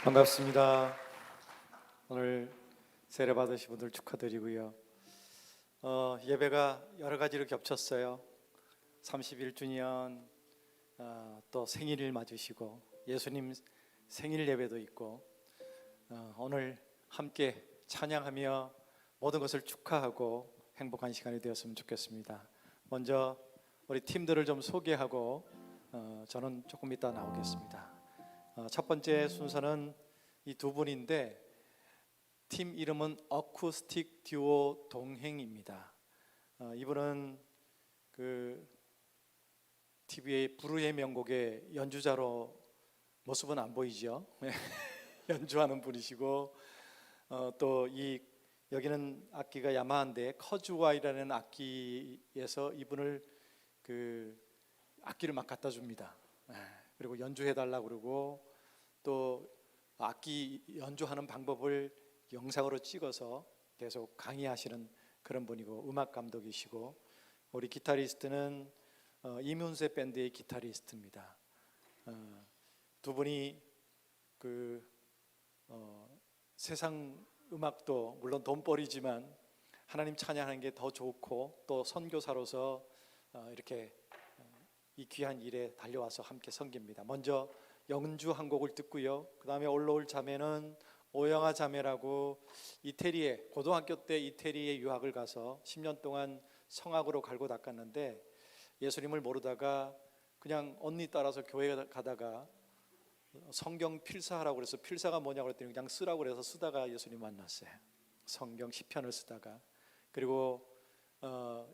반갑습니다. 오늘 세례 받으신 분들 축하드리고요. 예배가 여러 가지로 겹쳤어요. 31주년, 또 생일을 맞으시고 예수님 생일 예배도 있고, 오늘 함께 찬양하며 모든 것을 축하하고 행복한 시간이 되었으면 좋겠습니다. 먼저 우리 팀들을 좀 소개하고 저는 조금 이따 나오겠습니다. 첫 번째 순서는 이 두 분인데, 팀 이름은 어쿠스틱 듀오 동행입니다. 이분은 그 TV의 불후의 명곡의 연주자로 모습은 안 보이죠. 연주하는 분이시고, 또 여기는 악기가 야마하인데 커즈와이라는 악기에서 이분을 그 악기를 막 갖다 줍니다. 그리고 연주해 달라고 그러고, 또 악기 연주하는 방법을 영상으로 찍어서 계속 강의하시는 그런 분이고, 음악 감독이시고, 우리 기타리스트는 이문세 밴드의 기타리스트입니다. 두 분이 세상 음악도 물론 돈벌이지만 하나님 찬양하는 게 더 좋고, 또 선교사로서 이렇게 이 귀한 일에 달려와서 함께 섬깁니다. 먼저 연주 한 곡을 듣고요. 그 다음에 올라올 자매는 오영아 자매라고 이태리에, 고등학교 때 이태리에 유학을 가서 10년 동안 성악으로 갈고 닦았는데, 예수님을 모르다가 그냥 언니 따라서 교회 가다가 성경 필사하라고 그래서, 필사가 뭐냐고 그랬더니 그냥 쓰라고 그래서 쓰다가 예수님 만났어요. 성경 시편을 쓰다가. 그리고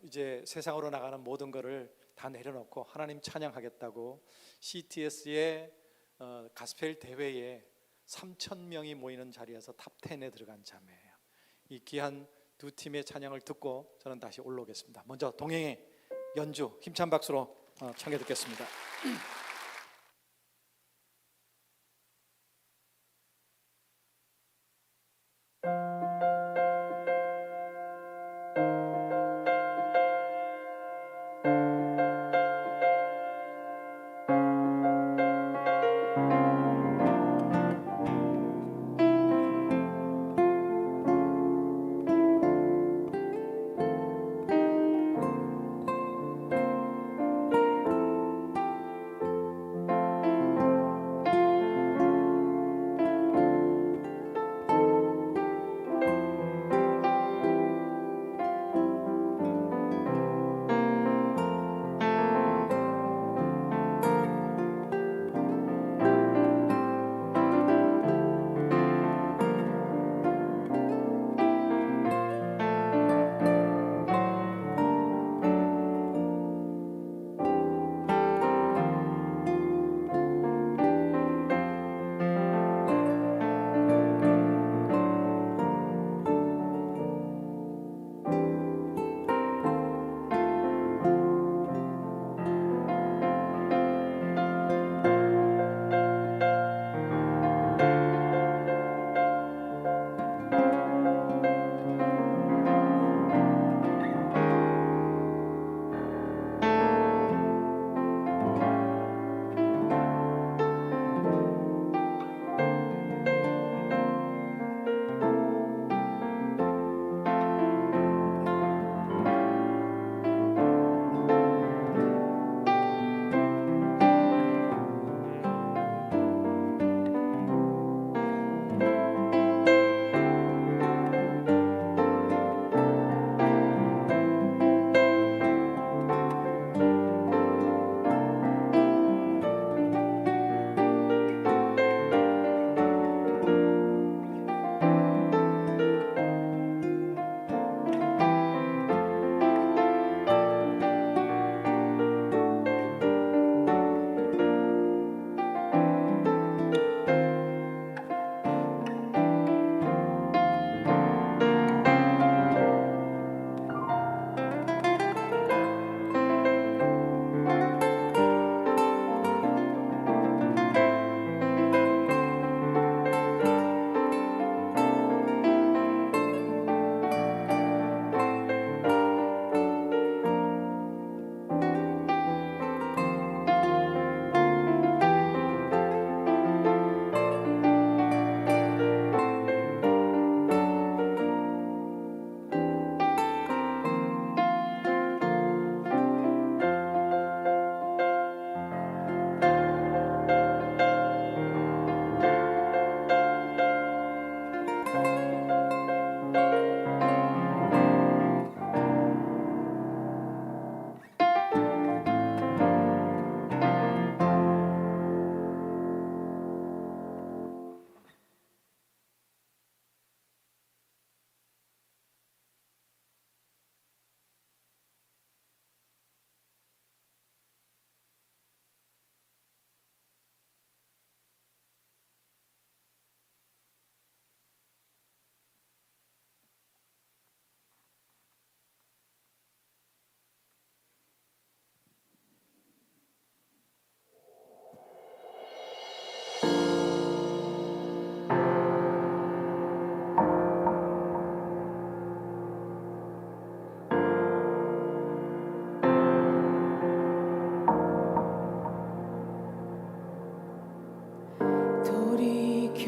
이제 세상으로 나가는 모든 거를 다 내려놓고 하나님 찬양하겠다고 CTS의 가스펠 대회에 3,000명이 모이는 자리에서 탑10에 들어간 자매예요. 이 귀한 두 팀의 찬양을 듣고 저는 다시 올라오겠습니다. 먼저 동행의 연주 힘찬 박수로 청해 듣겠습니다.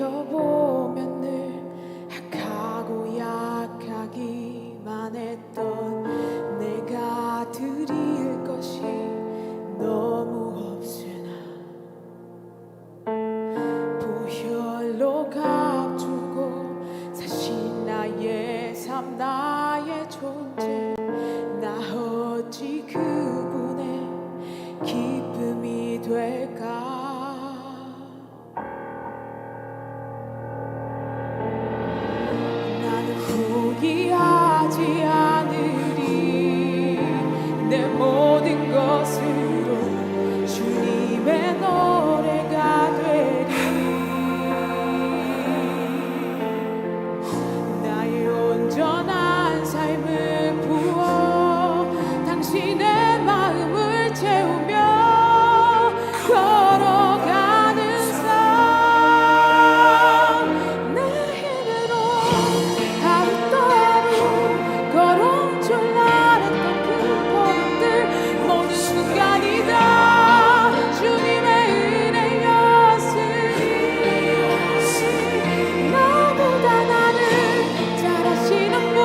돌이켜보면 늘 악하고 약하기만 했던 내가 드릴 것이 너무 없으나 보혈로 값주고 사신 나의 삶 나의 존재 나 어찌 그분의 기쁨이 될까. 포기하지 않으리 내 모든 것으로 주님의 노래가 되리. 나의 온전한 삶을 부어 당신의 마음을 채우며 걸어가는 삶 내 힘으로 걸어온 줄 알았던 그 걸음들 모든 순간이 다 주님의 은혜였으니 너보다 나를 잘 아시는 분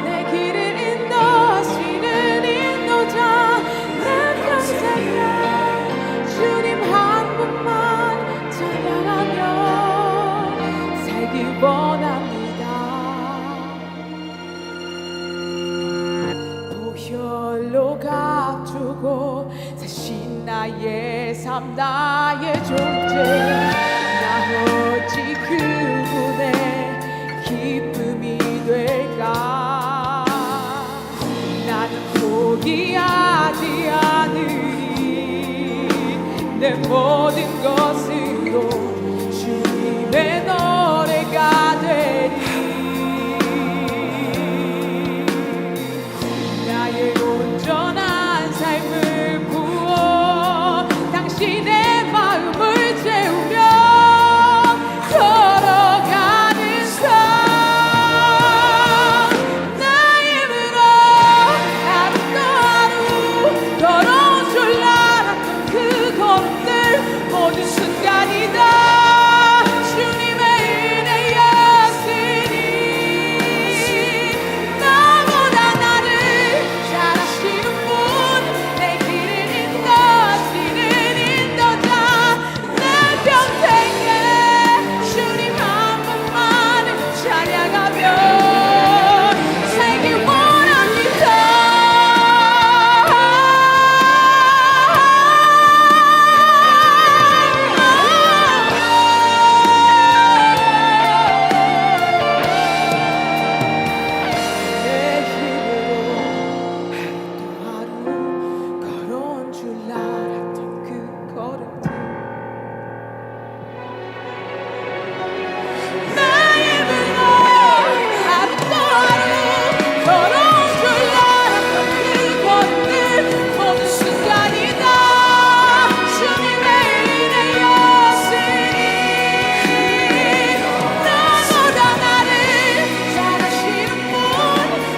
내 길을 인도하시는 인도자 내 평생에 주님 한 분만 찬양하며 살길 원합니다. 보혈로 값주고 사신 나의 삶 나의 존재 나 어찌 그분의 기쁨이 될까. 나는 포기하지 않으리 내 모든 것으로 주님의 노래가 되리. 나의 온전한 삶을 부어 당신의 마음을 채우며 걸어가는 삶 내 힘으로 하루도 하루 걸어온 줄 알았던 그 걸음들 모든 순간이 다 주님의 은혜였으니 나보다 나를 잘 아시는 분 내 길을 인도하시는 인도자 내 평생에 주님 한 분만 찬양하며 살길 원합니다. 내 힘으로 하루도 하루 걸어온 줄 알았던 그 걸음들 내 힘으로 하루도 하루 걸어온 줄 알았던 그 걸음들 모든 순간이 다 주님의 은혜였으니 나보다 나를 잘 아시는 분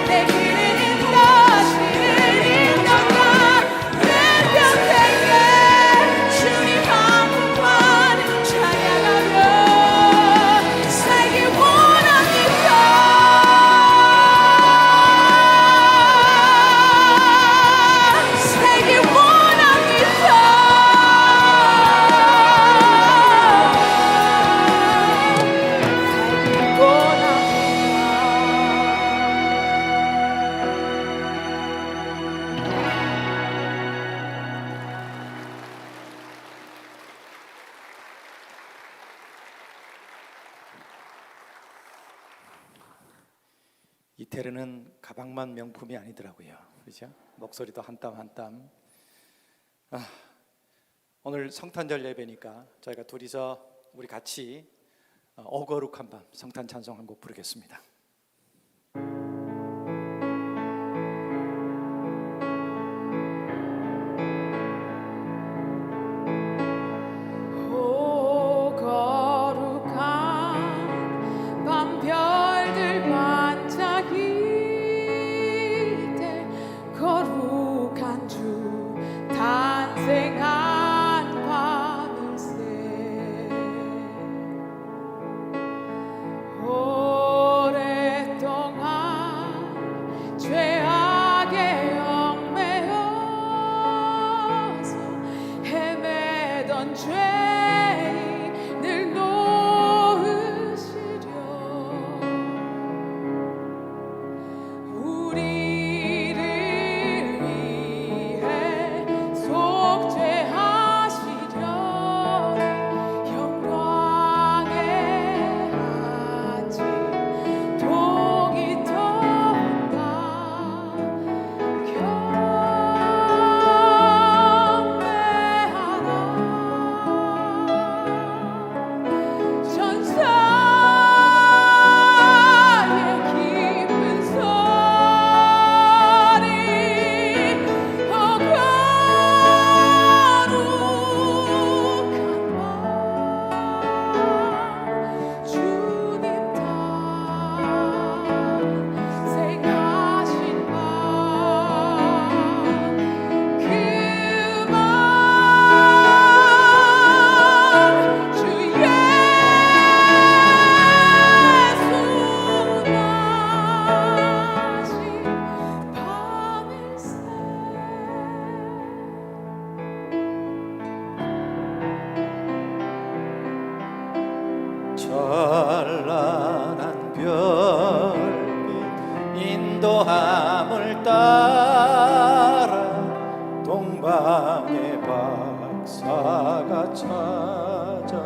내 길을 인도하시는 인도자 내 평생에 주님 한 분만 찬양하며 살길 원합니다. 살길 원합니다. 살길 이태르는 가방만 명품이 아니더라고요. 그죠? 목소리도 한 땀 한 땀. 오늘 성탄절 예배니까 저희가 둘이서 우리 같이 어거룩한 밤 성탄 찬송 한 곡 부르겠습니다. 오 거룩한 밤 별들 반짝일 때 거룩한 주 탄생한 밤일세. 찬란한 별빛 인도함을 따라 동방의 박사가 찾아왔네.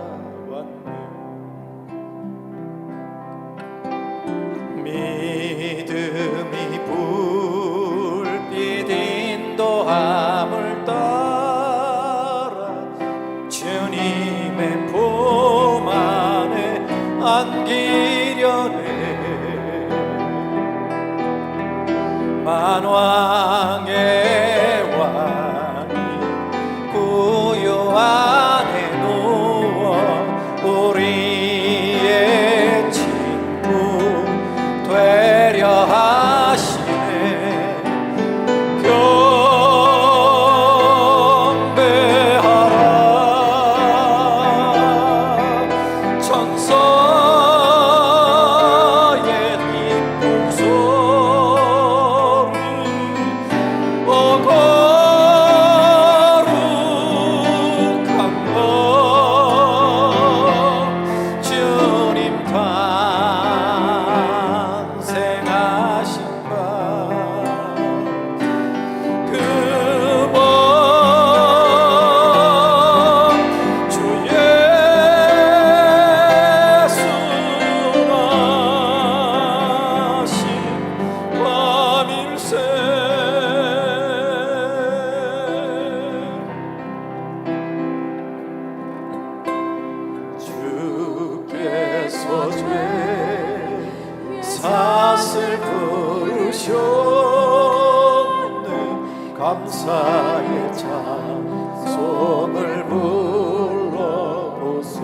믿음이 불빛 인도함을 따라 주님의 품 안에 안기려네. 만왕의 왕이 구유 안에 누워 우리의 친구 되려 하시네. 경배하라. 천사의 기쁜 소리 거룩한 법 주님 탄생하신 바 그 법 주 예수 나신 밤일세. 주께서 죄 사슬 부르셨네. 감사의 찬송을 불러보세.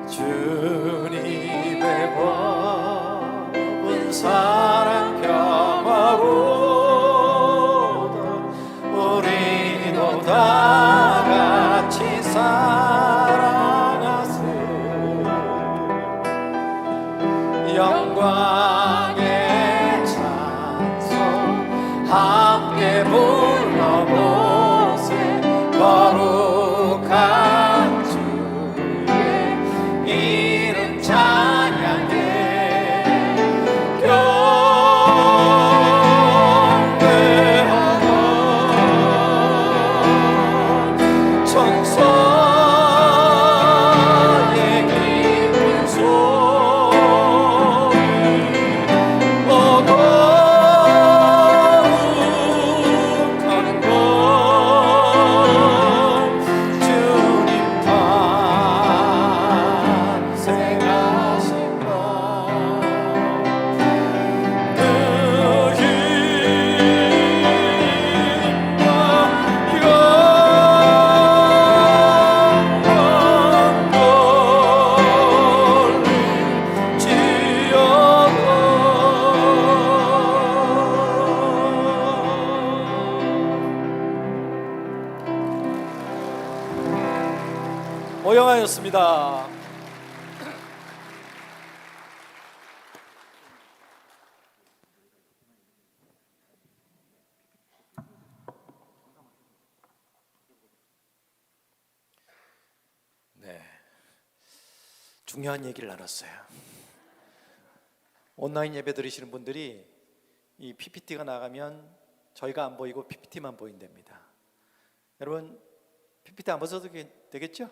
주님의 법은 사랑 평화로다. 우리도 다 같이 사랑하세. 영광의 찬송 함께 불러보세. 거룩한 주의 이름 찬양해. 경배하라. 천사의 기쁜 소리 거룩한 법 주님 탄생하신 바 그 힘과 영광 돌리지어다. 모형하였습니다. 네, 중요한 얘기를 나눴어요. 온라인 예배 들으시는 분들이 이 PPT가 나가면 저희가 안 보이고 PPT만 보인답니다. 여러분 PPT 안 보셔도 되겠죠?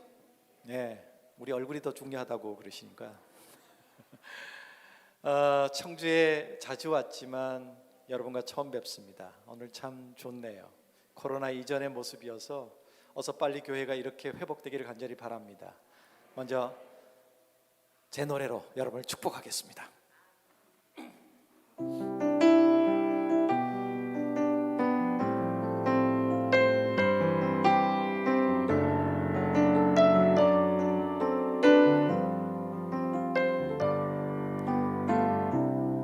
네, 우리 얼굴이 더 중요하다고 그러시니까. 청주에 자주 왔지만 여러분과 처음 뵙습니다. 오늘 참 좋네요. 코로나 이전의 모습이어서 어서 빨리 교회가 이렇게 회복되기를 간절히 바랍니다. 먼저 제 노래로 여러분을 축복하겠습니다.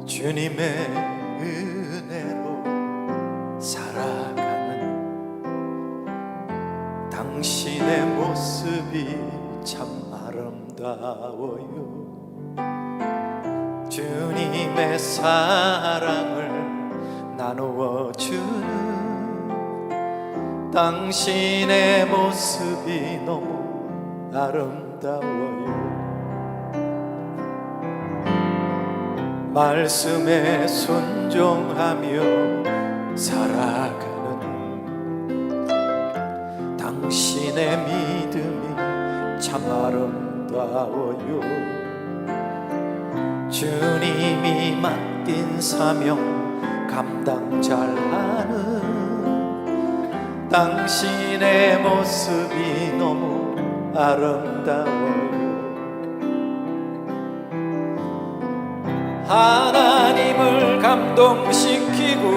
주님의 은혜로 살아가는 당신의 모습이 참 아름다워요. 주님의 사랑을 나누어 주는 당신의 모습이 너무 아름다워요. 말씀에 순종하며 살아가는 당신의 믿음이 참 아름다워요. 주님이 맡긴 사명 감당 잘하는 당신의 모습이 너무 아름다워요. 하나님을 감동시키고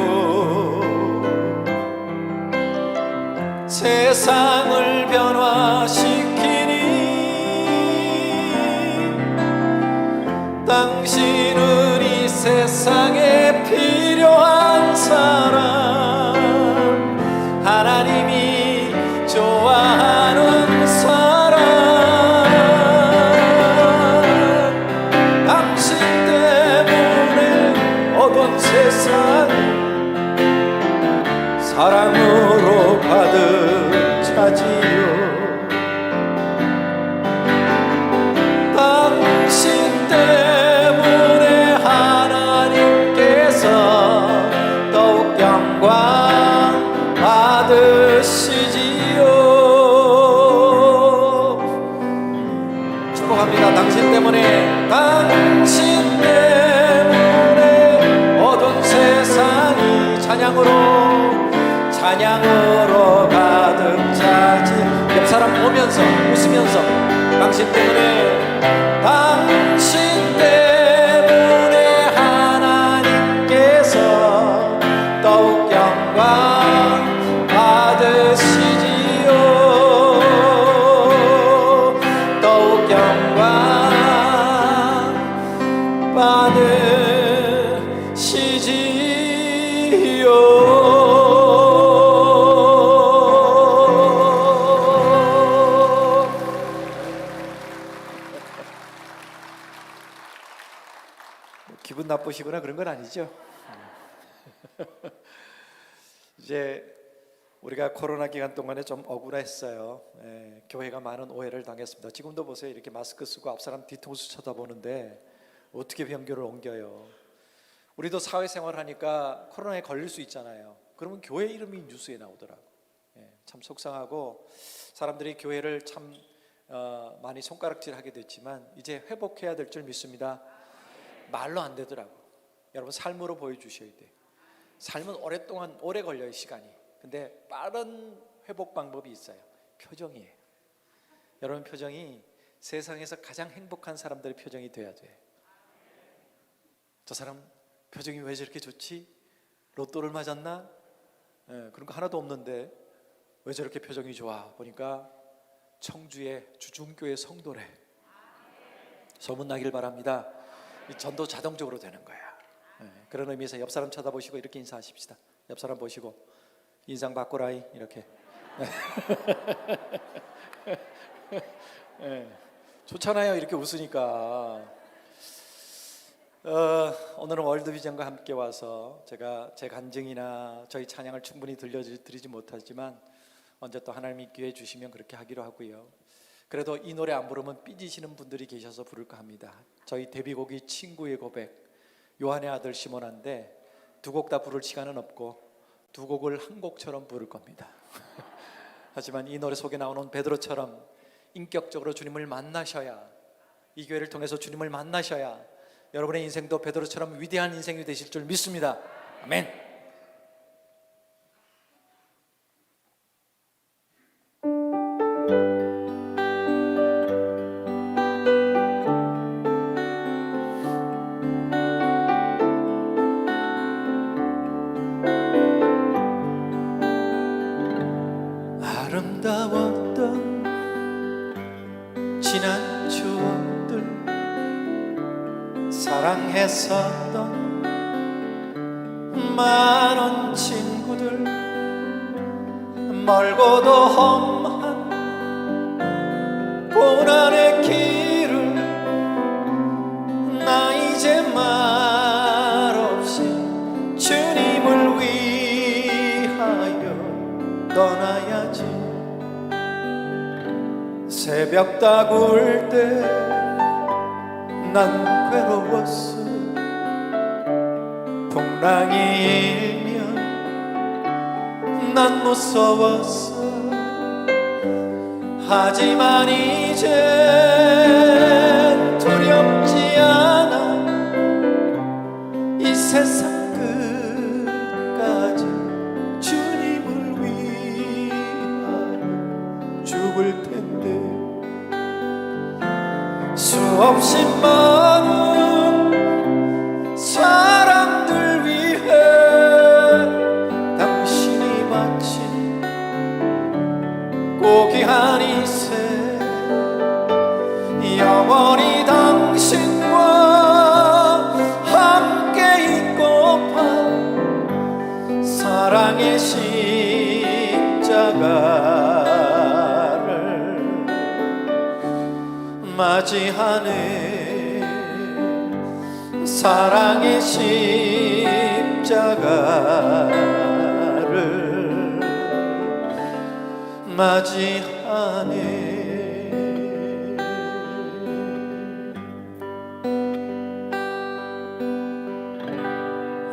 세상을 변화시키니 당신은 이 세상에 필요한 사람, 하나님이 좋아하는 사람, 당신 때문에 얻은 세상 사랑으로 가득 차지요. 당신 때문에 하나님께서 더욱 영광 받으시지요. 축복합니다. 당신 때문에, 당신 때문에 얻은 세상이 찬양으로 가득 차지. 옆 사람 보면서 웃으면서 당신 때문에 하나님께서 더욱 영광 받으시지요. 더욱 영광 받으시지요. 기분 나쁘시거나 그런 건 아니죠? 이제 우리가 코로나 기간 동안에 좀 억울했어요. 교회가 많은 오해를 당했습니다. 지금도 보세요. 이렇게 마스크 쓰고 앞사람 뒤통수 쳐다보는데 어떻게 변교를 옮겨요? 우리도 사회생활 하니까 코로나에 걸릴 수 있잖아요. 그러면 교회 이름이 뉴스에 나오더라고. 참 속상하고 사람들이 교회를 참 많이 손가락질하게 됐지만 이제 회복해야 될 줄 믿습니다. 말로 안 되더라고. 여러분 삶으로 보여주셔야 돼. 삶은 오랫동안 오래 걸려요, 시간이. 근데 빠른 회복 방법이 있어요. 표정이에요. 여러분 표정이 세상에서 가장 행복한 사람들의 표정이 돼야 돼. 저 사람 표정이 왜 저렇게 좋지? 로또를 맞았나? 그런 거 하나도 없는데 왜 저렇게 표정이 좋아? 보니까 청주의 주중교회 성도래. 소문나길 바랍니다. 이 전도 자동적으로 되는 거야. 그런 의미에서 옆 사람 쳐다보시고 이렇게 인사하십시다. 옆 사람 보시고 인상 바꾸라이 이렇게. 좋잖아요, 이렇게 웃으니까. 오늘은 월드비전과 함께 와서 제가 제 간증이나 저희 찬양을 충분히 들려드리지 못하지만 언제 또 하나님이 기회 주시면 그렇게 하기로 하고요. 그래도 이 노래 안 부르면 삐지시는 분들이 계셔서 부를까 합니다. 저희 데뷔곡이 친구의 고백, 요한의 아들 시몬한데 두 곡 다 부를 시간은 없고 두 곡을 한 곡처럼 부를 겁니다. 하지만 이 노래 속에 나오는 베드로처럼 인격적으로 주님을 만나셔야, 이 교회를 통해서 주님을 만나셔야 여러분의 인생도 베드로처럼 위대한 인생이 되실 줄 믿습니다. 아멘. 아름다웠던 지난 추억들, 사랑했었던 많은 친구들, 멀고도 험한 고난의 길을 나 이제 말없이 주님을 위하여 떠나야지. 새벽 다구울 때 난 괴로웠어. 풍랑이 일면 난 무서웠어. 하지만 이젠 두렵지 않아. 이 세상 끝까지 주님을 위하여 죽을 텐데. 수없이 많은 사람들 위해 당신이 마치 고귀한 이세 영원히 당신과 함께 있고파 사랑의 십자가를 맞이하네. 사랑의 십자가를 맞이하네.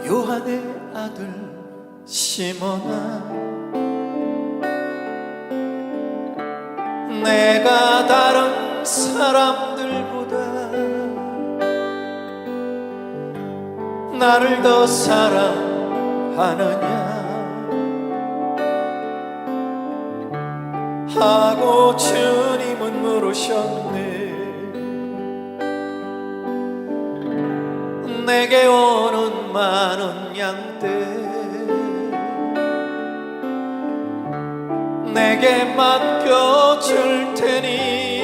요한의 아들 시몬아, 내가 다른 사람들보다 나를 더 사랑하느냐 하고 주님은 물으셨네. 내게 오는 많은 양떼 내게 맡겨줄 테니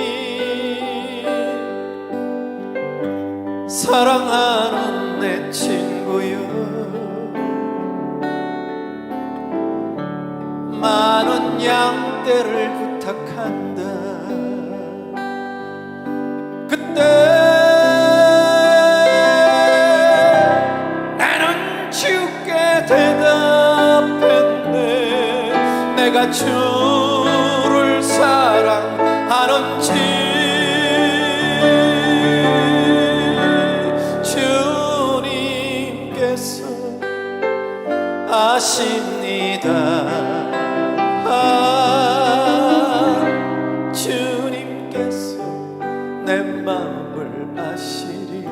사랑하는 내 친구여, 많은 양떼를 부탁한다. 그때 나는 주께 대답했네. 내가 주를 사랑하는지 주님께서 아십니다. 주님께서 내 마음을 아시리.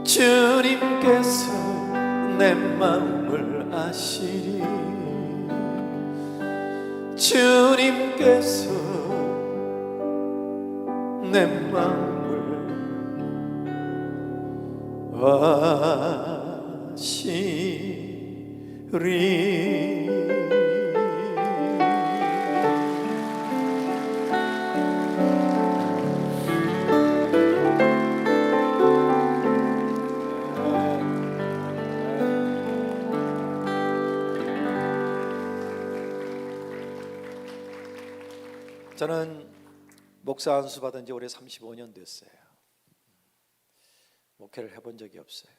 주님께서 내 마음을 아시리. 주님께서 내 마음을 아시리. 저는 목사 안수 받은 지 올해 35년 됐어요. 목회를 해본 적이 없어요.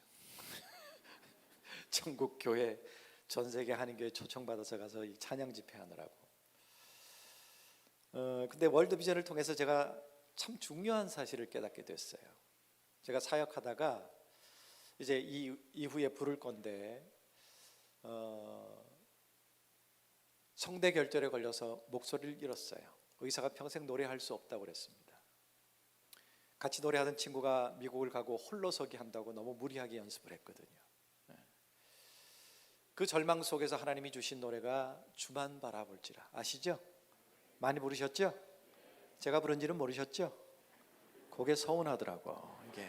전국 교회, 전 세계 한인교회 초청받아서 가서 이 찬양 집회 하느라고. 근데 월드비전을 통해서 제가 참 중요한 사실을 깨닫게 됐어요. 제가 사역하다가 이제 이후에 부를 건데 성대 결절에 걸려서 목소리를 잃었어요. 의사가 평생 노래할 수 없다고 그랬습니다. 같이 노래하던 친구가 미국을 가고 홀로서기 한다고 너무 무리하게 연습을 했거든요. 그 절망 속에서 하나님이 주신 노래가 주만 바라볼지라. 아시죠? 많이 부르셨죠? 제가 부른지는 모르셨죠? 그게 서운하더라고. 이게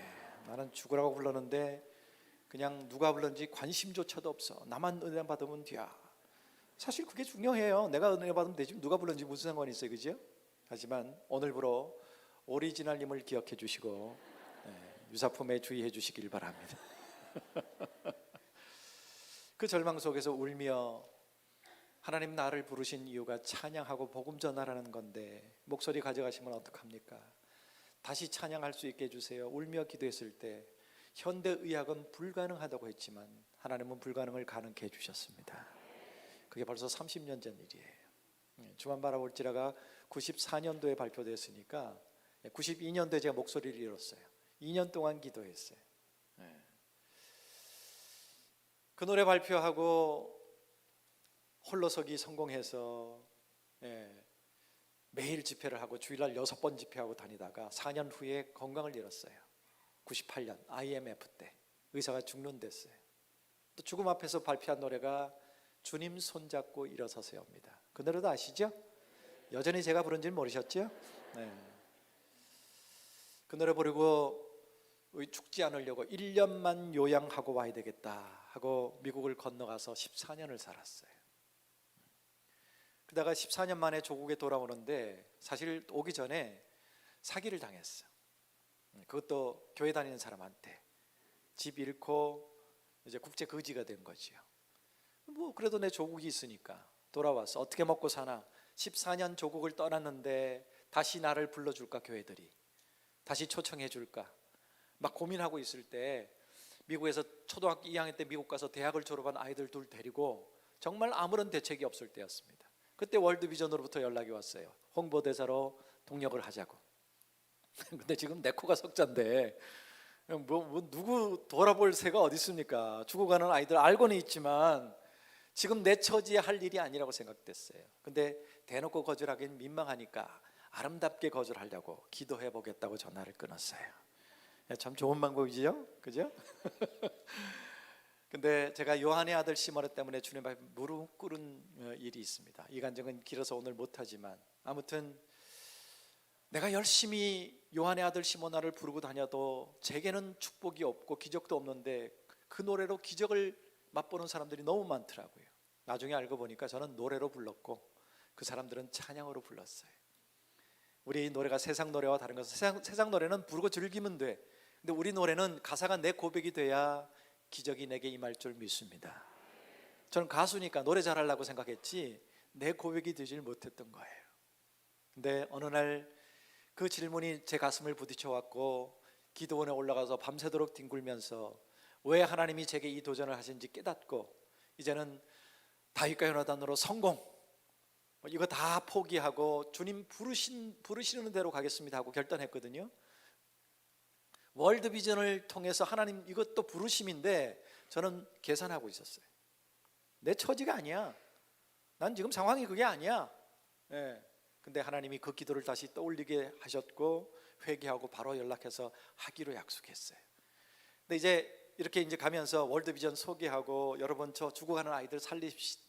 나는 죽으라고 불렀는데 그냥 누가 불렀는지 관심조차도 없어. 나만 은혜 받으면 돼야. 사실 그게 중요해요. 내가 은혜 받으면 되지 누가 불렀는지 무슨 상관이 있어요, 그죠? 하지만 오늘부로 오리지널님을 기억해 주시고 유사품에 주의해 주시길 바랍니다. 그 절망 속에서 울며 하나님 나를 부르신 이유가 찬양하고 복음 전하라는 건데 목소리 가져가시면 어떡합니까? 다시 찬양할 수 있게 해주세요. 울며 기도했을 때 현대의학은 불가능하다고 했지만 하나님은 불가능을 가능케 해주셨습니다. 그게 벌써 30년 전 일이에요. 주만 바라볼지라가 94년도에 발표됐으니까 92년도에 제가 목소리를 잃었어요. 2년 동안 기도했어요. 그 노래 발표하고 홀로서기 성공해서 매일 집회를 하고 주일날 6번 집회하고 다니다가 4년 후에 건강을 잃었어요. 98년 IMF 때 의사가 죽는 데였어요. 또 죽음 앞에서 발표한 노래가 주님 손잡고 일어서세요입니다. 그 노래도 아시죠? 여전히 제가 부른지는 모르셨죠? 그 노래 부르고 죽지 않으려고 1년만 요양하고 와야 되겠다 하고 미국을 건너가서 14년을 살았어요. 그러다가 14년 만에 조국에 돌아오는데 사실 오기 전에 사기를 당했어. 그것도 교회 다니는 사람한테. 집 잃고 이제 국제 거지가 된 거지요. 뭐 그래도 내 조국이 있으니까 돌아와서 어떻게 먹고 사나. 14년 조국을 떠났는데 다시 나를 불러줄까, 교회들이 다시 초청해 줄까 막 고민하고 있을 때 미국에서 초등학교 2학년 때 미국 가서 대학을 졸업한 아이들 둘 데리고 정말 아무런 대책이 없을 때였습니다. 그때 월드비전으로부터 연락이 왔어요. 홍보대사로 동력을 하자고. 근데 지금 내 코가 석잔데 뭐 누구 돌아볼 새가 어디 있습니까? 죽어가는 아이들 알고는 있지만 지금 내 처지에 할 일이 아니라고 생각됐어요. 근데 대놓고 거절하기는 민망하니까 아름답게 거절하려고 기도해 보겠다고 전화를 끊었어요. 참 좋은 방법이죠, 그죠? 근데 제가 요한의 아들 시몬 때문에 주님 앞에 무릎 꿇은 일이 있습니다. 이 간증은 길어서 오늘 못하지만 아무튼 내가 열심히 요한의 아들 시몬아를 부르고 다녀도 제게는 축복이 없고 기적도 없는데 그 노래로 기적을 맛보는 사람들이 너무 많더라고요. 나중에 알고 보니까 저는 노래로 불렀고 그 사람들은 찬양으로 불렀어요. 우리 노래가 세상 노래와 다른 것은 세상 노래는 부르고 즐기면 돼. 근데 우리 노래는 가사가 내 고백이 돼야 기적이 내게 임할 줄 믿습니다. 저는 가수니까 노래 잘하려고 생각했지 내 고백이 되질 못했던 거예요. 근데 어느 날 그 질문이 제 가슴을 부딪혀 왔고 기도원에 올라가서 밤새도록 뒹굴면서 왜 하나님이 제게 이 도전을 하신지 깨닫고 이제는 다윗과 요나단으로 성공, 이거 다 포기하고 주님 부르시는 대로 가겠습니다 하고 결단했거든요. 월드비전을 통해서 하나님 이것도 부르심인데 저는 계산하고 있었어요. 내 처지가 아니야. 난 지금 상황이 그게 아니야. 근데 하나님이 그 기도를 다시 떠올리게 하셨고 회개하고 바로 연락해서 하기로 약속했어요. 근데 이제 가면서 월드비전 소개하고 여러분 저 죽어가는 아이들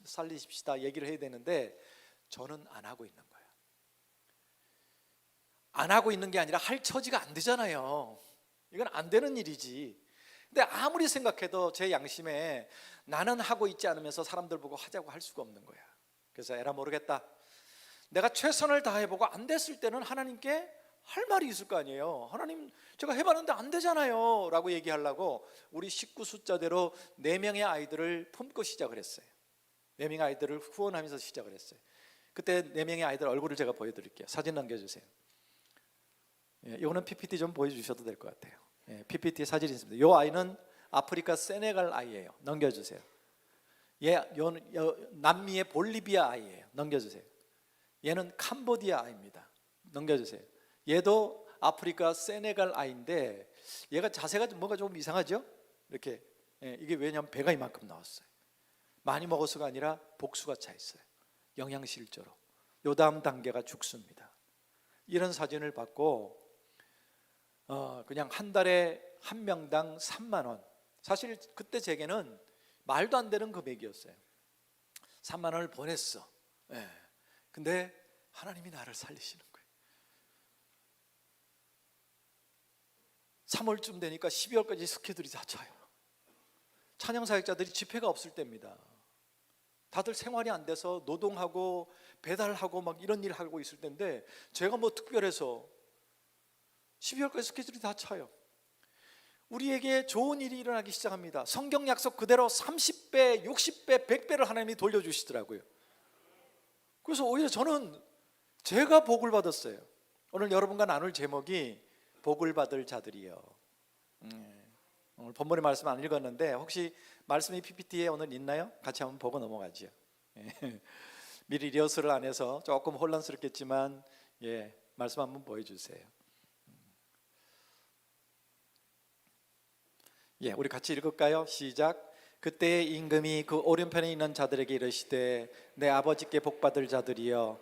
살리십시다 얘기를 해야 되는데 저는 안 하고 있는 거예요. 안 하고 있는 게 아니라 할 처지가 안 되잖아요. 이건 안 되는 일이지. 근데 아무리 생각해도 제 양심에 나는 하고 있지 않으면서 사람들 보고 하자고 할 수가 없는 거야. 그래서 에라 모르겠다. 내가 최선을 다해보고 안 됐을 때는 하나님께 할 말이 있을 거 아니에요. 하나님 제가 해봤는데 안 되잖아요 라고 얘기하려고 우리 식구 숫자대로 4명의 아이들을 품고 시작을 했어요. 4명의 아이들을 후원하면서 시작을 했어요. 그때 4명의 아이들 얼굴을 제가 보여드릴게요. 사진 남겨주세요. 이거는 PPT 좀 보여주셔도 될 것 같아요. PPT 사진이 있습니다. 이 아이는 아프리카 세네갈 아이예요. 넘겨주세요. 남미의 볼리비아 아이예요. 넘겨주세요. 얘는 캄보디아 아이입니다. 넘겨주세요. 얘도 아프리카 세네갈 아이인데 얘가 자세가 뭔가 좀 이상하죠? 이렇게 이게 왜냐하면 배가 이만큼 나왔어요. 많이 먹어서가 아니라 복수가 차 있어요. 영양실조로. 요 다음 단계가 죽습니다. 이런 사진을 받고 그냥 한 달에 한 명당 3만 원. 사실 그때 제게는 말도 안 되는 금액이었어요. 3만 원을 보냈어. 근데 하나님이 나를 살리시는 거예요. 3월쯤 되니까 12월까지 스케줄이 다 차요. 찬양사역자들이 집회가 없을 때입니다. 다들 생활이 안 돼서 노동하고 배달하고 막 이런 일 하고 있을 때인데 제가 뭐 특별해서 12월까지 스케줄이 다 차요. 우리에게 좋은 일이 일어나기 시작합니다. 성경 약속 그대로 30배, 60배, 100배를 하나님이 돌려주시더라고요. 그래서 오히려 저는 제가 복을 받았어요. 오늘 여러분과 나눌 제목이 복을 받을 자들이요. 오늘 본문의 말씀 안 읽었는데 혹시 말씀이 PPT에 오늘 있나요? 같이 한번 보고 넘어가죠. 미리 리허설을 안 해서 조금 혼란스럽겠지만 말씀 한번 보여주세요. 우리 같이 읽을까요? 시작. 그때의 임금이 그 오른편에 있는 자들에게 이르시되 내 아버지께 복받을 자들이여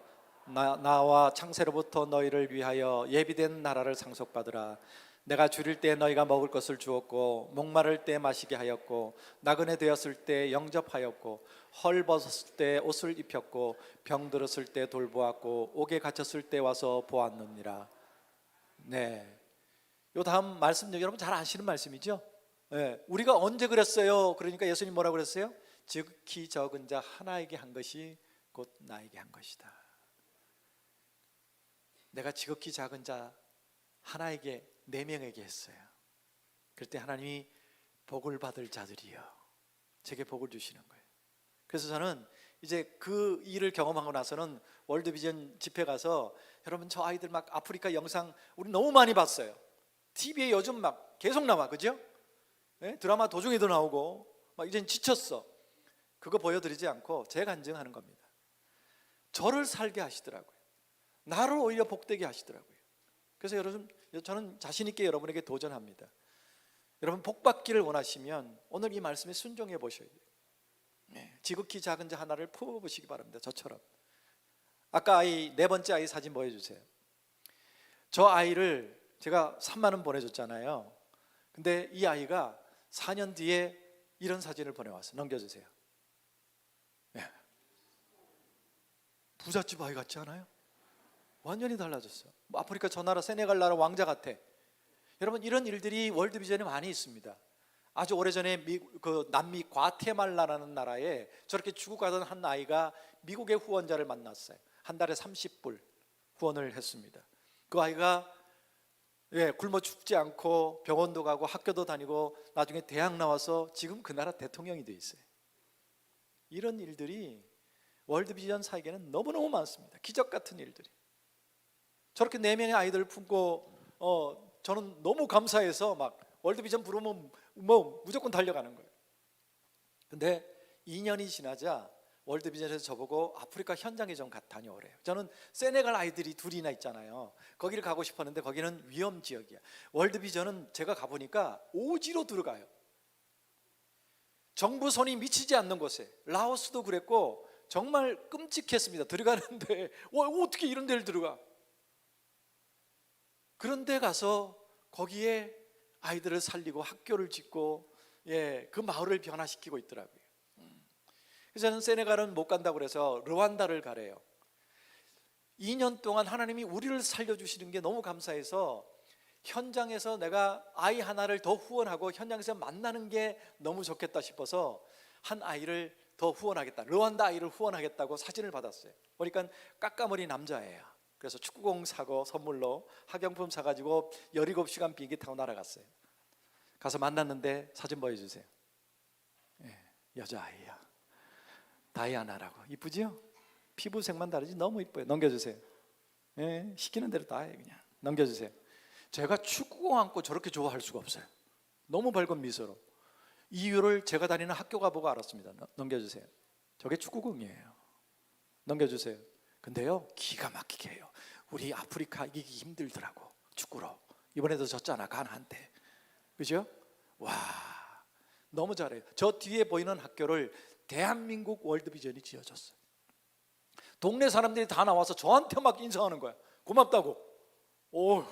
나와 창세로부터 너희를 위하여 예비된 나라를 상속받으라. 내가 줄일 때 너희가 먹을 것을 주었고 목마를 때 마시게 하였고 나그네 되었을 때 영접하였고 헐 벗었을 때 옷을 입혔고 병 들었을 때 돌보았고 옥에 갇혔을 때 와서 보았느니라. 요 다음 말씀 여러분 잘 아시는 말씀이죠? 우리가 언제 그랬어요? 그러니까 예수님 뭐라고 그랬어요? 지극히 적은 자 하나에게 한 것이 곧 나에게 한 것이다. 내가 지극히 작은 자 하나에게 4명에게 했어요. 그럴 때 하나님이 복을 받을 자들이요 제게 복을 주시는 거예요. 그래서 저는 이제 그 일을 경험하고 나서는 월드비전 집회 가서 여러분 저 아이들 막 아프리카 영상 우리 너무 많이 봤어요. TV에 요즘 막 계속 나와, 그죠? 드라마 도중에도 나오고 막 이젠 지쳤어. 그거 보여드리지 않고 제 간증하는 겁니다. 저를 살게 하시더라고요. 나를 오히려 복되게 하시더라고요. 그래서 여러분 저는 자신 있게 여러분에게 도전합니다. 여러분 복 받기를 원하시면 오늘 이 말씀에 순종해 보셔야 돼요. 지극히 작은 자 하나를 품어보시기 바랍니다. 저처럼. 아까 아이 4번째 아이 사진 보여주세요. 저 아이를 제가 3만 원 보내줬잖아요. 근데 이 아이가 4년 뒤에 이런 사진을 보내왔어요. 넘겨주세요. 부잣집 아이 같지 않아요? 완전히 달라졌어. 아프리카 저 나라 세네갈 나라 왕자 같아. 여러분 이런 일들이 월드비전에 많이 있습니다. 아주 오래전에 그 남미 과테말라라는 나라에 저렇게 죽어가던 한 아이가 미국의 후원자를 만났어요. 한 달에 30불 후원을 했습니다. 그 아이가 굶어 죽지 않고 병원도 가고 학교도 다니고 나중에 대학 나와서 지금 그 나라 대통령이 돼 있어요. 이런 일들이 월드비전 사에게는 너무너무 많습니다. 기적 같은 일들이. 저렇게 4명의 아이들을 품고 저는 너무 감사해서 막 월드비전 부르면 뭐 무조건 달려가는 거예요. 근데 2년이 지나자 월드비전에서 저보고 아프리카 현장에 좀 다녀오래요. 저는 세네갈 아이들이 2이나 있잖아요. 거기를 가고 싶었는데 거기는 위험 지역이야. 월드비전은 제가 가보니까 오지로 들어가요. 정부 손이 미치지 않는 곳에. 라오스도 그랬고 정말 끔찍했습니다. 들어가는데 어떻게 이런 데를 들어가. 그런데 가서 거기에 아이들을 살리고 학교를 짓고 그 마을을 변화시키고 있더라고요. 그래서 저는 세네갈은 못 간다고 그래서 르완다를 가래요. 2년 동안 하나님이 우리를 살려주시는 게 너무 감사해서 현장에서 내가 아이 하나를 더 후원하고 현장에서 만나는 게 너무 좋겠다 싶어서 한 아이를 더 후원하겠다, 르완다 아이를 후원하겠다고 사진을 받았어요. 보니까 까까머리 남자예요. 그래서 축구공 사고 선물로 학용품 사가지고 17시간 비행기 타고 날아갔어요. 가서 만났는데 사진 보여주세요. 여자아이야. 다이아나라고. 이쁘죠? 피부색만 다르지 너무 이뻐요. 넘겨주세요. 시키는 대로 다 해 그냥. 넘겨주세요. 제가 축구공 안고 저렇게 좋아할 수가 없어요. 너무 밝은 미소로. 이유를 제가 다니는 학교가 보고 알았습니다. 넘겨주세요. 저게 축구공이에요. 넘겨주세요. 근데요 기가 막히게 해요. 우리 아프리카 이기기 힘들더라고. 축구로. 이번에도 졌잖아 가나한테. 그죠? 와 너무 잘해요. 저 뒤에 보이는 학교를 대한민국 월드비전이 지어줬어요. 동네 사람들이 다 나와서 저한테 막 인사하는 거야. 고맙다고. 오,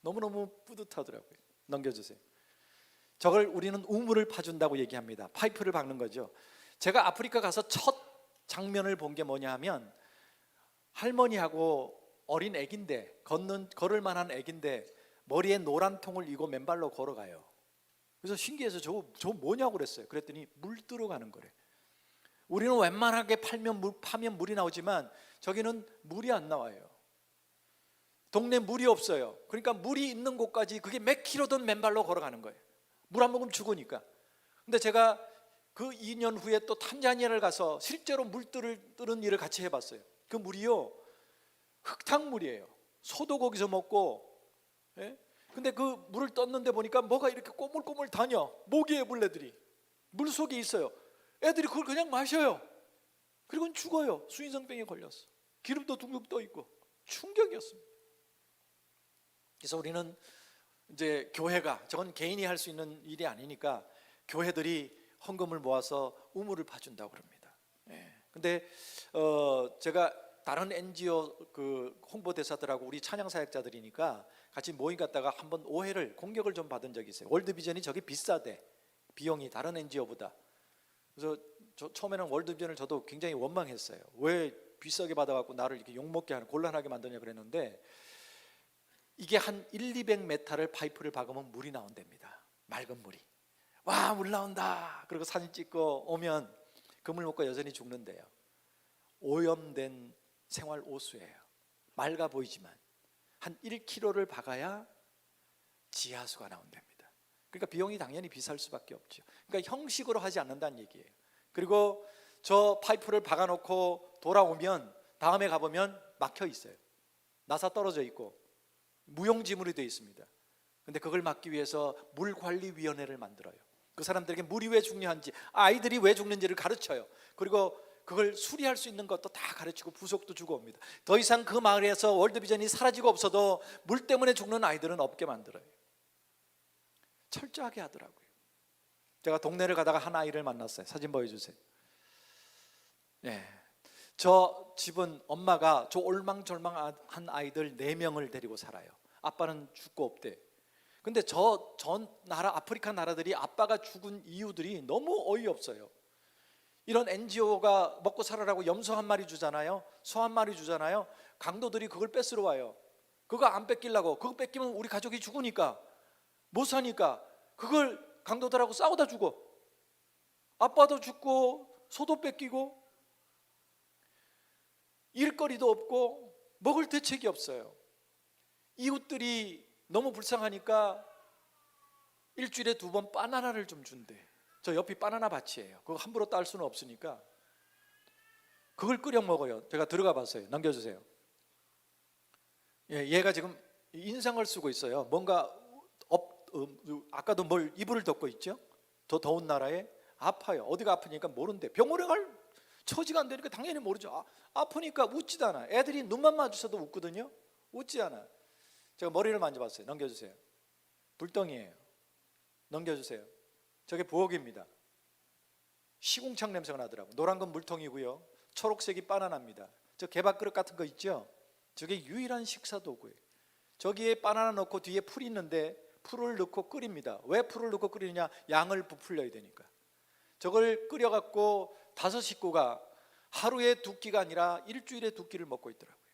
너무너무 뿌듯하더라고요. 넘겨주세요. 저걸 우리는 우물을 파준다고 얘기합니다. 파이프를 박는 거죠. 제가 아프리카 가서 첫 장면을 본 게 뭐냐 하면 할머니하고 어린 애기인데 걸을 만한 애기인데 머리에 노란 통을 이고 맨발로 걸어가요. 그래서 신기해서 저 뭐냐고 그랬어요. 그랬더니 물 들어가는 거래. 우리는 웬만하게 파면 물이 나오지만 저기는 물이 안 나와요. 동네 물이 없어요. 그러니까 물이 있는 곳까지 그게 몇 킬로든 맨발로 걸어가는 거예요. 물 안 먹으면 죽으니까. 근데 제가 그 2년 후에 또 탄자니아를 가서 실제로 물 뜨는 일을 같이 해봤어요. 그 물이요 흙탕물이에요. 소도 거기서 먹고. 근데 그 물을 떴는데 보니까 뭐가 이렇게 꼬물꼬물 다녀. 모기의 물레들이 물속에 있어요. 애들이 그걸 그냥 마셔요. 그리고 죽어요. 수인성병에 걸렸어. 기름도 둥둥 떠 있고 충격이었습니다. 그래서 우리는 이제 교회가, 저건 개인이 할 수 있는 일이 아니니까 교회들이 헌금을 모아서 우물을 파준다고 그럽니다. 근데 제가 다른 NGO 그 홍보대사들하고 우리 찬양 사역자들이니까 같이 모임 갔다가 한번 공격을 좀 받은 적이 있어요. 월드비전이 저기 비싸대, 비용이 다른 NGO보다. 그래서 처음에는 월드비전을 저도 굉장히 원망했어요. 왜 비싸게 받아갖고 나를 이렇게 욕먹게 하는, 곤란하게 만드냐 그랬는데, 이게 한 200m를 파이프를 박으면 물이 나온답니다. 맑은 물이. 와, 물 나온다. 그리고 사진 찍고 오면 그 물 먹고 여전히 죽는데요. 오염된 생활 오수예요. 맑아 보이지만 한 1km를 박아야 지하수가 나온답니다. 그러니까 비용이 당연히 비쌀 수밖에 없죠. 그러니까 형식으로 하지 않는다는 얘기예요. 그리고 저 파이프를 박아놓고 돌아오면 다음에 가보면 막혀 있어요. 나사 떨어져 있고 무용지물이 되어 있습니다. 근데 그걸 막기 위해서 물관리위원회를 만들어요. 그 사람들에게 물이 왜 중요한지, 아이들이 왜 죽는지를 가르쳐요. 그리고 그걸 수리할 수 있는 것도 다 가르치고 부속도 주고 옵니다. 더 이상 그 마을에서 월드비전이 사라지고 없어도 물 때문에 죽는 아이들은 없게 만들어요. 철저하게 하더라고요. 제가 동네를 가다가 한 아이를 만났어요. 사진 보여주세요. 저 집은 엄마가 저 올망졸망한 아이들 4명을 데리고 살아요. 아빠는 죽고 없대. 근데 전 나라, 아프리카 나라들이 아빠가 죽은 이유들이 너무 어이없어요. 이런 NGO가 먹고 살아라고 염소 한 마리 주잖아요, 소 한 마리 주잖아요. 강도들이 그걸 뺏으러 와요. 그거 안 뺏기려고, 그거 뺏기면 우리 가족이 죽으니까, 못 사니까 그걸 강도들하고 싸우다 죽어. 아빠도 죽고 소도 뺏기고 일거리도 없고 먹을 대책이 없어요. 이웃들이 너무 불쌍하니까 일주일에 2번 바나나를 좀 준대. 저 옆이 바나나 밭이에요. 그거 함부로 딸 수는 없으니까 그걸 끓여 먹어요. 제가 들어가 봤어요. 넘겨주세요. 얘가 지금 인상을 쓰고 있어요. 뭔가 아까도 뭘 이불을 덮고 있죠. 더 더운 나라에 아파요. 어디가 아프니까 모른대. 병원에 갈 처지가 안 되니까 당연히 모르죠. 아프니까 웃지도 않아. 애들이 눈만 마주쳐도 웃거든요. 웃지 않아. 제가 머리를 만져봤어요. 넘겨주세요. 불덩이에요. 넘겨주세요. 저게 부엌입니다. 시궁창 냄새가 나더라고. 노란 건 물통이고요, 초록색이 바나나입니다. 저 개밥그릇 같은 거 있죠. 저게 유일한 식사 도구예요. 저기에 바나나 넣고 뒤에 풀이 있는데 풀을 넣고 끓입니다. 왜 풀을 넣고 끓이느냐? 양을 부풀려야 되니까. 저걸 끓여갖고 5 식구가 하루에 2끼가 아니라 일주일에 2끼를 먹고 있더라고요.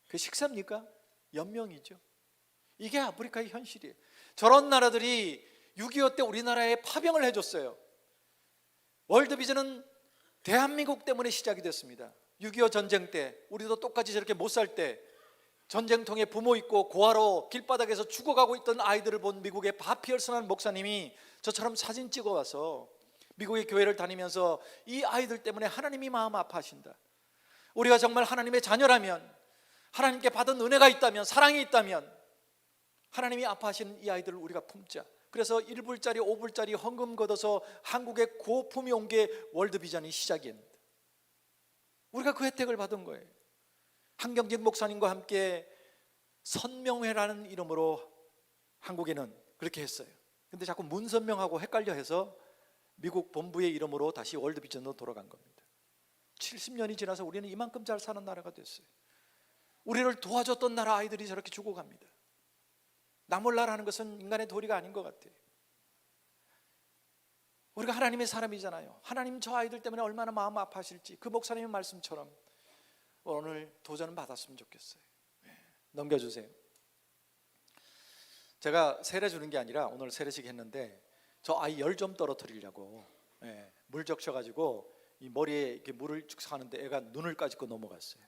그 식사입니까? 연명이죠. 이게 아프리카의 현실이에요. 저런 나라들이 6.25 때 우리나라에 파병을 해줬어요. 월드비전은 대한민국 때문에 시작이 됐습니다. 6.25 전쟁 때 우리도 똑같이 저렇게 못 살 때 전쟁통에 부모 있고 고아로 길바닥에서 죽어가고 있던 아이들을 본 미국의 바피얼슨한 목사님이 저처럼 사진 찍어와서 미국의 교회를 다니면서 이 아이들 때문에 하나님이 마음 아파하신다. 우리가 정말 하나님의 자녀라면, 하나님께 받은 은혜가 있다면, 사랑이 있다면 하나님이 아파하시는 이 아이들을 우리가 품자. 그래서 1불짜리 5불짜리 헌금 걷어서 한국에 고품이 온 게 월드비전이 시작이었는데 우리가 그 혜택을 받은 거예요. 한경직 목사님과 함께 선명회라는 이름으로 한국에는 그렇게 했어요. 근데 자꾸 문선명하고 헷갈려 해서 미국 본부의 이름으로 다시 월드비전으로 돌아간 겁니다. 70년이 지나서 우리는 이만큼 잘 사는 나라가 됐어요. 우리를 도와줬던 나라 아이들이 저렇게 죽어갑니다. 나 몰라라는 것은 인간의 도리가 아닌 것 같아요. 우리가 하나님의 사람이잖아요. 하나님 저 아이들 때문에 얼마나 마음 아파하실지 그 목사님의 말씀처럼 오늘 도전은 받았으면 좋겠어요. 넘겨주세요. 제가 세례 주는 게 아니라 오늘 세례식 했는데 저 아이 열 좀 떨어뜨리려고 물 적셔가지고 이 머리에 이렇게 물을 쭉 사는데 애가 눈을 까짓고 넘어갔어요.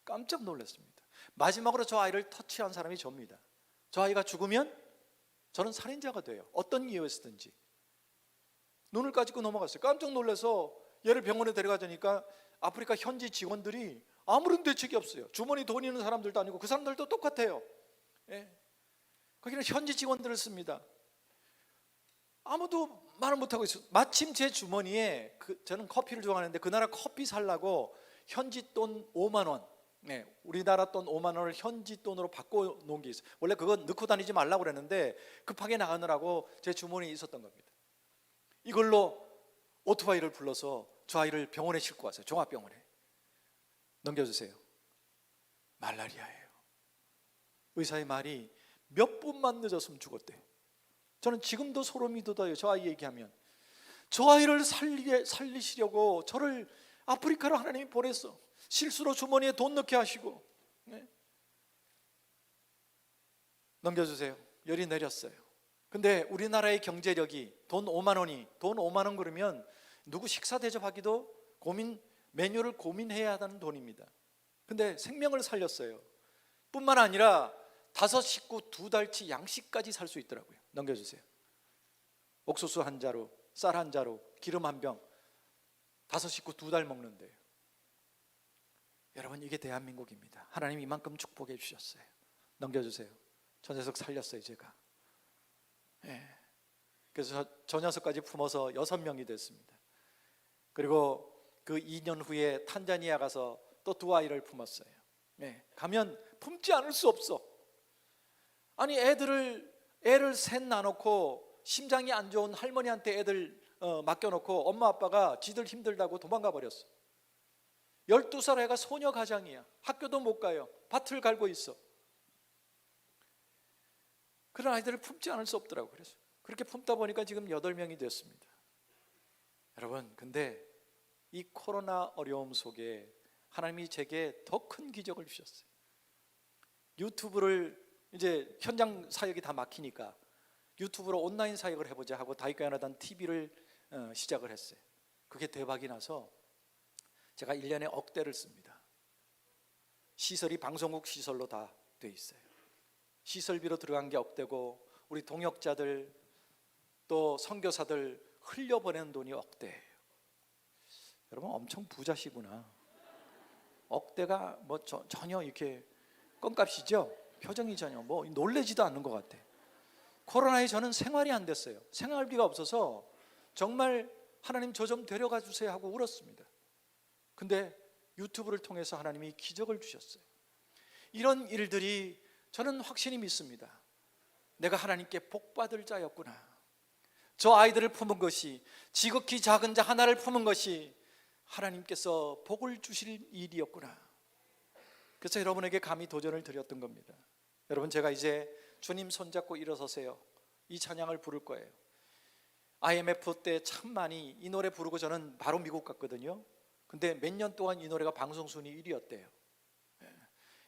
깜짝 놀랐습니다. 마지막으로 저 아이를 터치한 사람이 저입니다. 저 아이가 죽으면 저는 살인자가 돼요. 어떤 이유에서든지. 눈을 까짓고 넘어갔어요. 깜짝 놀라서 얘를 병원에 데려가자니까 아프리카 현지 직원들이 아무런 대책이 없어요. 주머니 돈 있는 사람들도 아니고 그 사람들도 똑같아요. 거기는 현지 직원들을 씁니다. 아무도 말을 못하고 있어요. 마침 제 주머니에 저는 커피를 좋아하는데 그 나라 커피 살라고 현지 돈 5만 원, 우리나라 돈 5만 원을 현지 돈으로 바꿔 놓은 게 있어요. 원래 그거 넣고 다니지 말라고 그랬는데 급하게 나가느라고 제 주머니에 있었던 겁니다. 이걸로 오토바이를 불러서 저 아이를 병원에 싣고 왔어요. 종합병원에. 넘겨주세요. 말라리아예요. 의사의 말이 몇 분만 늦었으면 죽었대. 저는 지금도 소름이 돋아요. 저 아이 얘기하면. 저 아이를 살리시려고 저를 아프리카로 하나님이 보냈어. 실수로 주머니에 돈 넣게 하시고. 넘겨주세요. 열이 내렸어요. 근데 우리나라의 경제력이 돈 5만 원 그러면 누구 식사 대접하기도 메뉴를 고민해야 하는 돈입니다. 근데 생명을 살렸어요. 뿐만 아니라 5 식구 2달치 양식까지 살 수 있더라고요. 넘겨주세요. 옥수수 한 자루, 쌀 한 자루, 기름 한 병, 5 식구 2달 먹는데요. 여러분, 이게 대한민국입니다. 하나님 이만큼 축복해 주셨어요. 넘겨주세요. 저 녀석 살렸어요, 제가. 그래서 저 녀석까지 품어서 6명이 됐습니다. 그리고 그 2년 후에 탄자니아 가서 또 2 아이를 품었어요. 가면 품지 않을 수 없어. 아니, 애를 셋 나놓고 심장이 안 좋은 할머니한테 애들 맡겨놓고 엄마 아빠가 지들 힘들다고 도망가 버렸어. 12살 애가 소녀 가장이야. 학교도 못 가요. 밭을 갈고 있어. 그런 아이들을 품지 않을 수 없더라고요. 그래서 그렇게 품다 보니까 지금 8명이 됐습니다. 여러분, 근데 이 코로나 어려움 속에 하나님이 제게 더 큰 기적을 주셨어요. 유튜브를 이제 현장 사역이 다 막히니까 유튜브로 온라인 사역을 해보자 하고 다윗교회하나단 TV를 시작을 했어요. 그게 대박이 나서 제가 1년에 억대를 씁니다. 시설이 방송국 시설로 다 돼 있어요. 시설비로 들어간 게 억대고 우리 동역자들 또 선교사들 흘려보내는 돈이 억대예요. 여러분, 엄청 부자시구나. 억대가 뭐 전혀 이렇게 껌값이죠? 표정이 전혀 뭐 놀래지도 않는 것 같아. 코로나에 저는 생활이 안 됐어요. 생활비가 없어서 정말 하나님 저 좀 데려가 주세요 하고 울었습니다. 근데 유튜브를 통해서 하나님이 기적을 주셨어요. 이런 일들이 저는 확신이 믿습니다. 내가 하나님께 복받을 자였구나. 저 아이들을 품은 것이, 지극히 작은 자 하나를 품은 것이 하나님께서 복을 주실 일이었구나. 그래서 여러분에게 감히 도전을 드렸던 겁니다. 여러분, 제가 이제 주님 손잡고 일어서세요, 이 찬양을 부를 거예요. IMF 때 참 많이 이 노래 부르고 저는 바로 미국 갔거든요. 근데 몇 년 동안 이 노래가 방송 순위 1위였대요.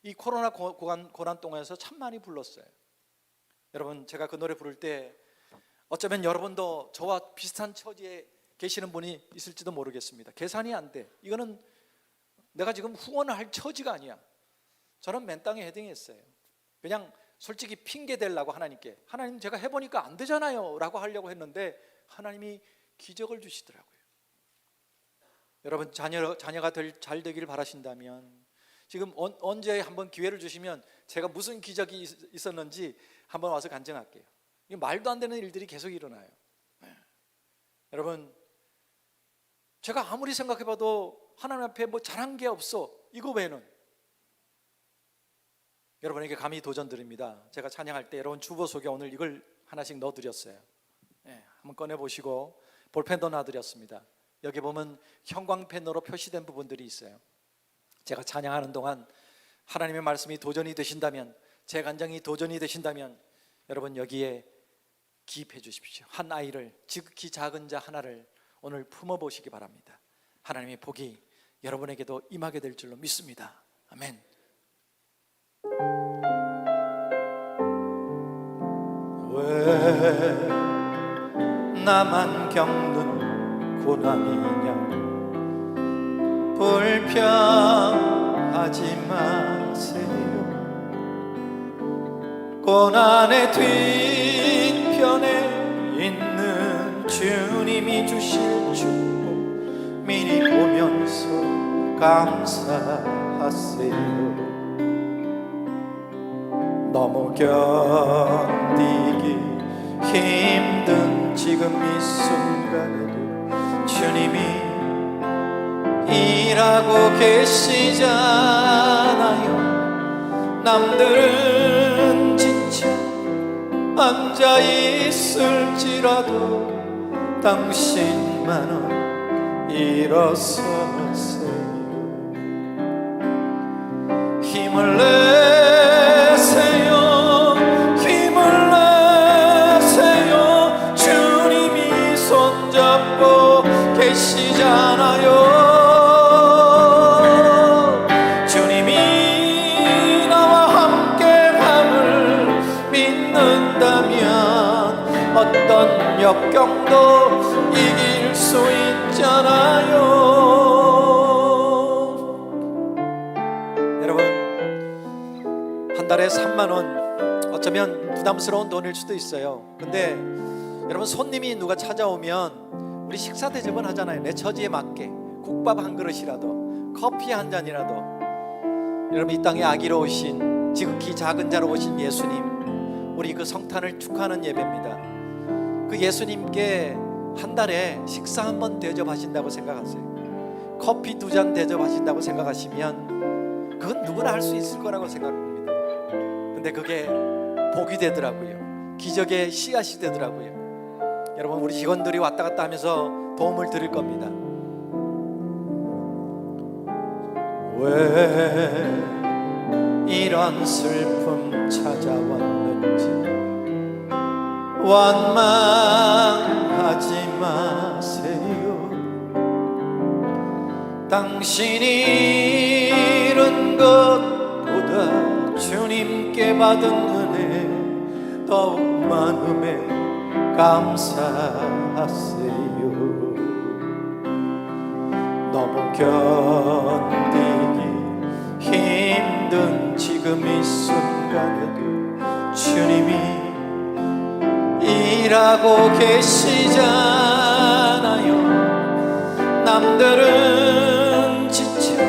이 코로나 고난 동안에서 참 많이 불렀어요. 여러분, 제가 그 노래 부를 때 어쩌면 여러분도 저와 비슷한 처지에 계시는 분이 있을지도 모르겠습니다. 계산이 안 돼. 이거는 내가 지금 후원을 할 처지가 아니야. 저는 맨 땅에 헤딩했어요. 그냥 솔직히 핑계 대려고 하나님께, 하나님 제가 해보니까 안 되잖아요 라고 하려고 했는데 하나님이 기적을 주시더라고요. 여러분, 자녀가 잘 되기를 바라신다면 지금 언제 한번 기회를 주시면 제가 무슨 기적이 있었는지 한번 와서 간증할게요. 이게 말도 안 되는 일들이 계속 일어나요. 여러분, 제가 아무리 생각해봐도 하나님 앞에 뭐 잘한 게 없어. 이거 외에는. 여러분에게 감히 도전 드립니다. 제가 찬양할 때 여러분 주보 속에 오늘 이걸 하나씩 넣어드렸어요. 한번 꺼내보시고 볼펜도 놔드렸습니다. 여기 보면 형광펜으로 표시된 부분들이 있어요. 제가 찬양하는 동안 하나님의 말씀이 도전이 되신다면, 제 간증이 도전이 되신다면 여러분 여기에 기입해 주십시오. 한 아이를, 지극히 작은 자 하나를 오늘 품어보시기 바랍니다. 하나님의 복이 여러분에게도 임하게 될 줄로 믿습니다. 아멘. 왜 나만 겪는 고난이냐, 불평하지 마세요. 고난의 뒤편에 있는 주님이 주실 축복 미리 보면서 감사하세요. 너무 견디기 힘든 지금 이 순간에도 주님이 일하고 계시잖아요. 남들은 지쳐 앉아 있을지라도 당신만은 일어서세요. 힘을 내세요. 힘을 내세요. 주님이 손잡고 계시잖아요. 주님이 나와 함께함을 믿는다면 어떤 역경도 이길 수 있잖아요. 한 달에 3만 원, 어쩌면 부담스러운 돈일 수도 있어요. 근데 여러분, 손님이 누가 찾아오면 우리 식사 대접은 하잖아요. 내 처지에 맞게 국밥 한 그릇이라도, 커피 한 잔이라도. 여러분, 이 땅에 아기로 오신, 지극히 작은 자로 오신 예수님, 우리 그 성탄을 축하하는 예배입니다. 그 예수님께 한 달에 식사 한 번 대접하신다고 생각하세요. 커피 2잔 대접하신다고 생각하시면 그건 누구나 할 수 있을 거라고 생각합니다. 근데 그게 복이 되더라고요. 기적의 씨앗이 되더라고요. 여러분, 우리 직원들이 왔다 갔다 하면서 도움을 드릴 겁니다. 왜 이런 슬픔 찾아왔는지 원망하지 마세요. 당신이 잃은 것보다 주님께 받은 은혜 더욱 많음에 감사하세요. 너무 견디기 힘든 지금 이 순간에도 주님이 일하고 계시잖아요. 남들은 지쳐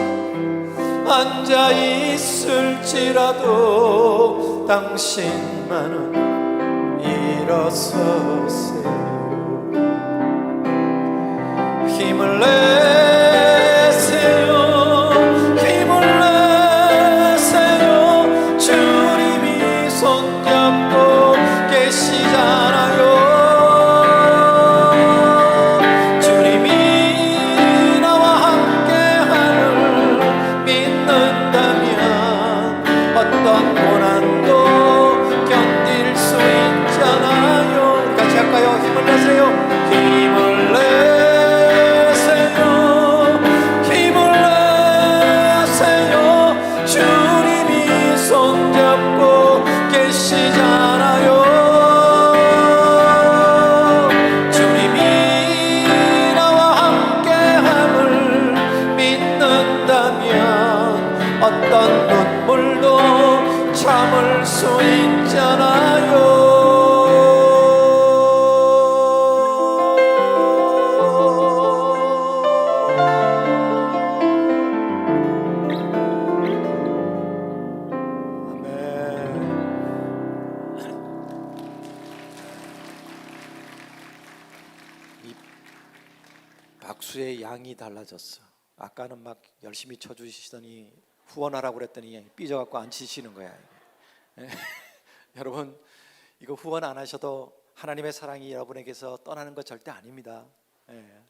앉아 있을지라도 당신만은 일어서세요. 힘을 내세요. 힘을 내세요. 주님이 손잡고 계시잖아요. 주님이 나와 함께함을 믿는다면 어떤 고난도 견딜 수 있잖아요. 같이 할까요? 힘을 내세요. 힘을 내세요. 힘을 내세요. 주님이 손잡고 계시잖아요. 주님이 나와 함께함을 믿는다면 어떤 눈물도 참을 수 있잖아요. 이 박수의 양이 달라졌어. 아까는 막 열심히 쳐주시더니 후원하라고 그랬더니 삐져갖고 안 치시는 거야. 여러분, 이거 후원 안 하셔도 하나님의 사랑이 여러분에게서 떠나는 것 절대 아닙니다.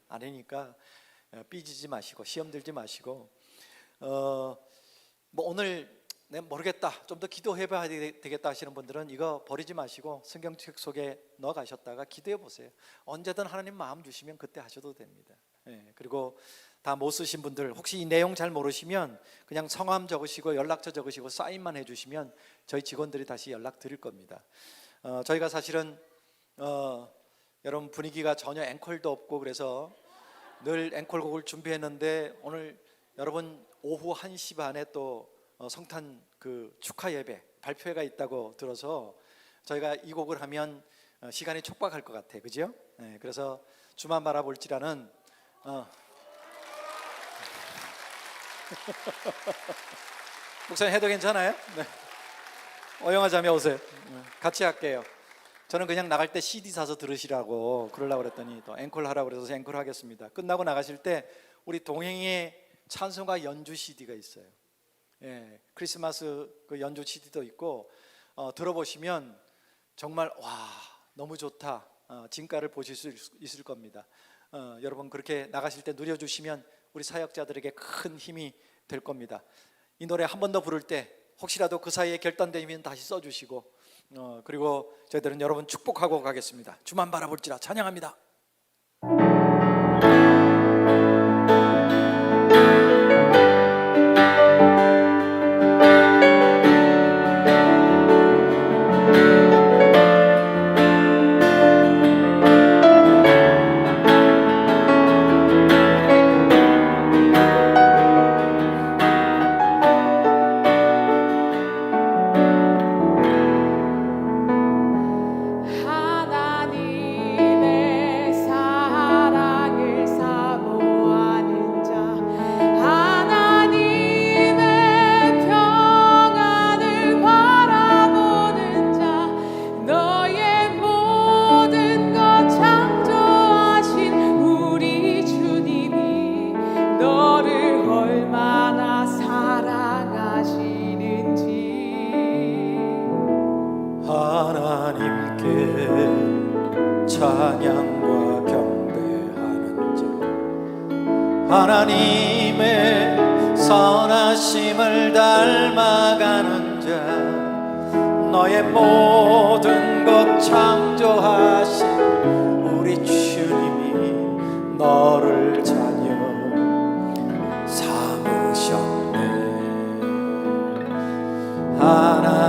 아니니까 삐지지 마시고 시험 들지 마시고 뭐 오늘 내가 모르겠다, 좀 더 기도해봐야 되겠다 하시는 분들은 이거 버리지 마시고 성경책 속에 넣어 가셨다가 기도해 보세요. 언제든 하나님 마음 주시면 그때 하셔도 됩니다. 그리고 다 못 쓰신 분들, 혹시 이 내용 잘 모르시면 그냥 성함 적으시고 연락처 적으시고 사인만 해주시면 저희 직원들이 다시 연락 드릴 겁니다. 저희가 사실은 여러분 분위기가 전혀 앵콜도 없고 그래서 늘 앵콜곡을 준비했는데 오늘 여러분 오후 1시 반에 또 성탄 그 축하 예배 발표회가 있다고 들어서 저희가 이 곡을 하면 시간이 촉박할 것 같아요. 그죠? 그래서 주만 바라볼지라는 목사님 해도 괜찮아요? 네. 오영아 자매 오세요. 같이 할게요. 저는 그냥 나갈 때 CD 사서 들으시라고 그러려고 그랬더니 또 앵콜 하라고 그래서 앵콜 하겠습니다. 끝나고 나가실 때 우리 동행의 찬송가 연주 CD가 있어요. 예, 크리스마스 그 연주 CD도 있고 들어보시면 정말 와 너무 좋다 진가를 보실 수 있을 겁니다. 여러분 그렇게 나가실 때 누려주시면 우리 사역자들에게 큰 힘이 될 겁니다. 이 노래 한 번 더 부를 때 혹시라도 그 사이에 결단되면 다시 써주시고 그리고 저희들은 여러분 축복하고 가겠습니다. 주만 바라볼지라 찬양합니다. 하나님의 사랑을 사모하는 자 하나님의 평안을 바라보는 자 너의 모든 것 창조하신 우리 주님이 너를 얼마나 사랑하시는지 하나님께 찬양과 경배하는 자 하나님의 선하심을 닮아가는 자 너의 모든 것 창조하신 우리 주님이 너를 자녀 삼으셨네. 하나님